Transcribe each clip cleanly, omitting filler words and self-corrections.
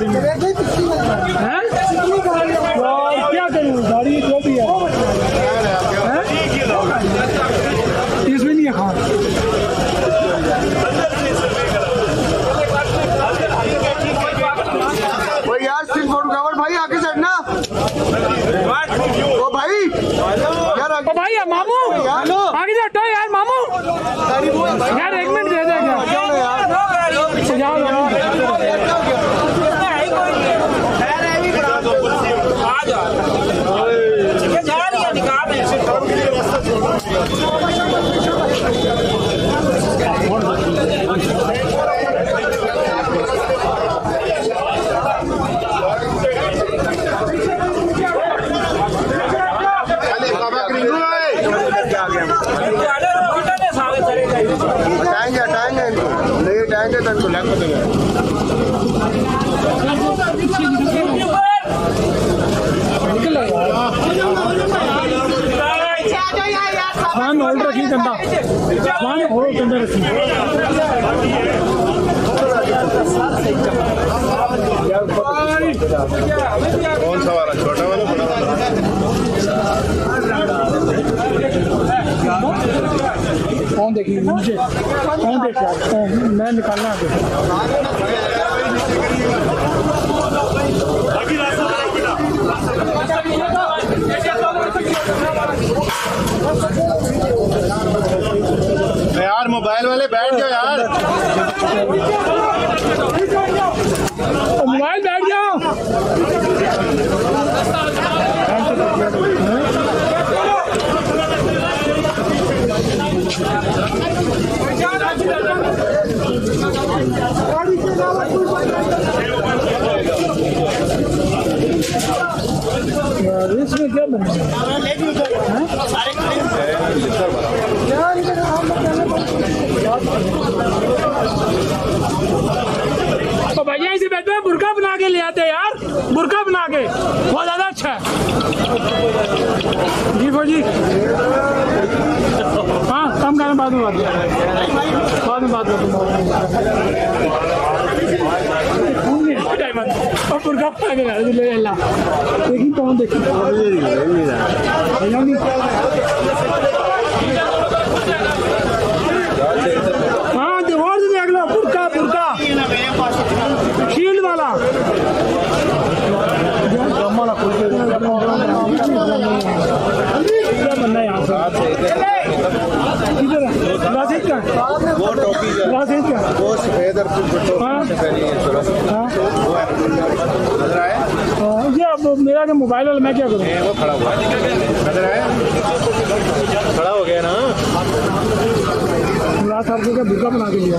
गाड़ी में। क्या करूँ, गाड़ी जो भी है इसमें नहीं है। हाँ यार स्टिल फोटोग्राफर भाई आगे चढ़ना। ओ भाई यार ओ भाई मामू आगे जाओ यार मामू यार 1 मिनट दे देगा हाँ होल्ड रखी कंधा वहाँ हो कंधा रखी। कौन सा वाला, छोटा वाला बड़ा वाला? कौन देखी मुझे, कौन देख रहा है? मैं निकालना है। यार मोबाइल वाले बैठ जाओ यार, मोबाइल बैठ जाओ। इसमें क्या बना तो भैया इसे बैठे बुरका बना के ले आते यार, बुरका बना के बहुत ज्यादा अच्छा है। जी फौजी हाँ कम करना, बाद में बात और बुरका बना के ला देखी कौन देखी हाँ और से देख लो बुरका बुरका शील्ड वाला क्या बनना है यहाँ से इधर वो टोपी वो सफेद ये अब मेरा जो मोबाइल वाला मैं क्या करूँ? वो खड़ा हुआ नजर आया, खड़ा हो गया ना। मुराद साहब को क्या बुरका बना के लिया?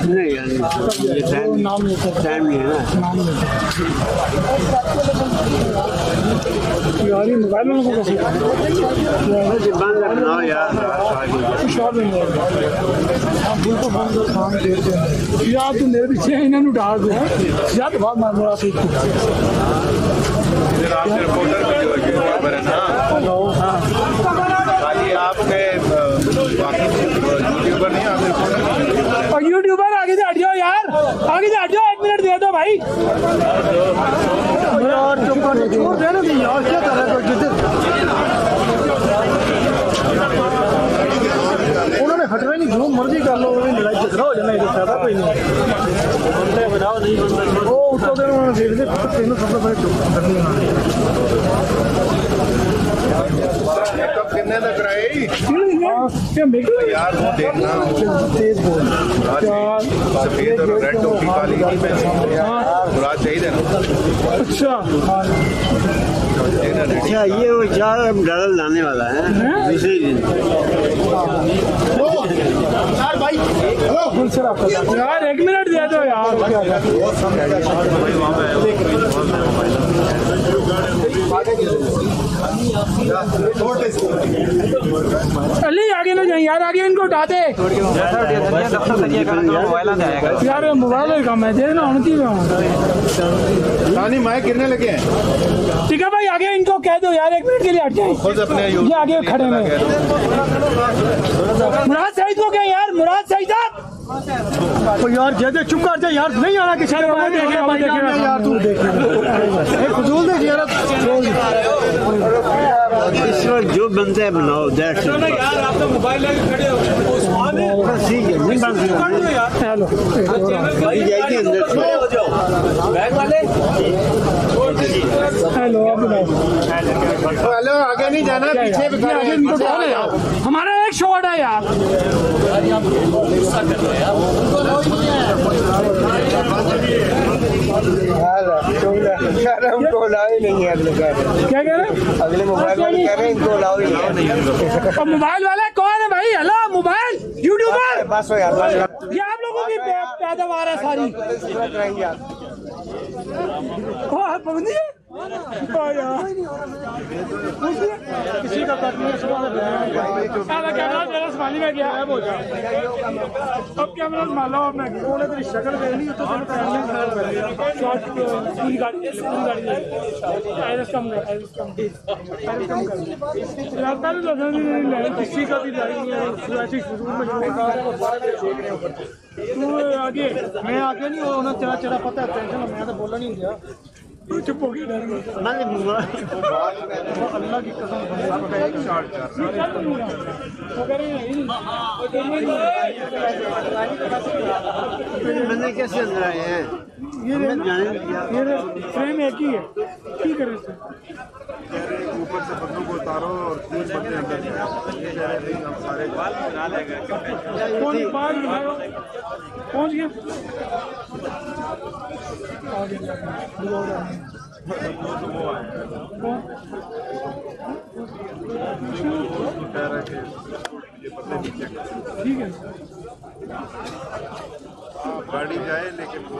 नहीं नाम टाइम नहीं है ना, नाम नहीं यार। ये मोबाइल वालों को कैसे शॉर्ट में यार तू मेरे पीछे इन्होंने उठा दो यार तो बहुत मार मोड़ा सीख और यूट्यूबर आगे से हट जाओ यार, आगे से हट जाओ, 1 मिनट दे दो भाई। और छोड़ दे ना यार, क्या कर रहा है? उन्होंने हटना नहीं, जो मर्जी कर लो, लड़ाई झगड़ा हो जाना, फायदा कोई नहीं। वो उत्तर देने उन्होंने देख दे तीनों सबसे पहले कितने तक रहे यार वो देखना, तेज बोल सफेद और रेड टोपी काली मुराद चाहिए ना। अच्छा अच्छा ये वो चार डाल लाने वाला है दूसरे दिन। यार 1 मिनट दे दो यार। अली आगे ना जाए यार, आगे इनको उठा दे यार, मोबाइल का काम है देना उनकी रानी माए गिरने लगे हैं। ठीक है भाई, आगे इनको कह दो यार 1 मिनट के लिए हट जाए, खुद अपने ये आगे खड़े हैं। मुराद सईद को क्या यार, मुराद सईद तो यार जैसे चुप कर जाए यार, नहीं आना किसी यार, तू देख फजूल देख यार, इस वक्त जो बनता है बनाओ। यार आप तो मोबाइल लेके खड़े हो, ठीक है नहीं बन हेलो जाएगी अंदर बैग वाले। हेलो हेलो, आगे नहीं जाना, पीछे भी खड़े हैं। इनको उठा ले यार, हमारा एक शॉट है यार। हमको लाओ ही नहीं है अगले क्या कह रहे हैं? अगले मोबाइल वाले कह रहे हैं इनको लाओ ही नहीं। अब मोबाइल वाला कौन है भाई? हेलो मोबाइल यूट्यूबर, बस हो यार, बस ये आप लोगों की पैदावार है सारी। पबंदी है किसी का कैमरा संभाली में गया है, अब कैमरा संभालो। अब मैं तेरी शक्ल देखनी तो पूरी गाड़ी कम किसी का भी तू आगे, मैं आगे नहीं हो, तेरा चेहरा पता है, टेंशन मैं तो बोला नहीं गया, तू चुप हो गया। अल्लाह की कसम मैंने कैसे अंदर आए हैं? ये फ्रेम एक ही है, ठीक है। ऊपर से बंदों को उतारो और 3 बंदे अंदर ये कह रहे थे हम सारे पहुंच गया। ठीक है, गाड़ी जाए लेकिन वो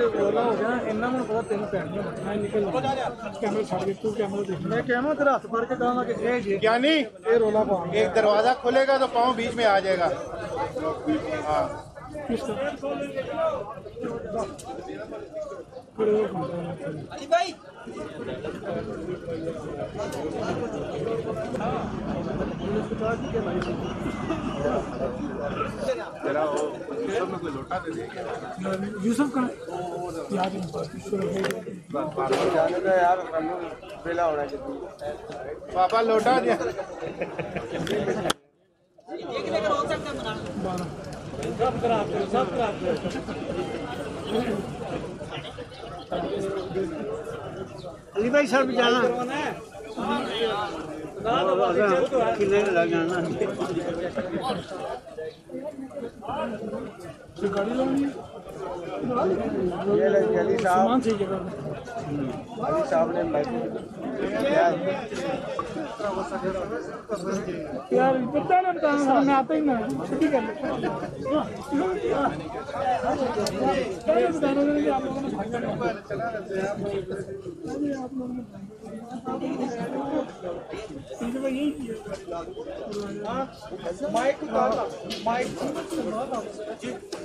रोला हो गया इन्ना, मैं पता तेन पैन मैं निकल कैमरा छाड़ के, तू कैमरा देख, मैं कैमरा तेरा हाथ फड़ के कहूँगा कि क्या नहीं, ये रोला पाऊँ। एक दरवाजा खोलेगा तो पाँव बीच में आ जाएगा। हाँ तेरा वो यूसुफ में कोई लोटा दे देगा। यूसुफ का याद यार बेला होना चाहिए। पापा लोटा दिया। अली भाई सर जाना किले लगाना गाड़ी लानी सामान ठीक है अली साहब ने यार पता ना बताना, मैं आता ही ना छुट्टी कर लेता हूँ।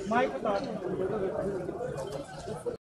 माइक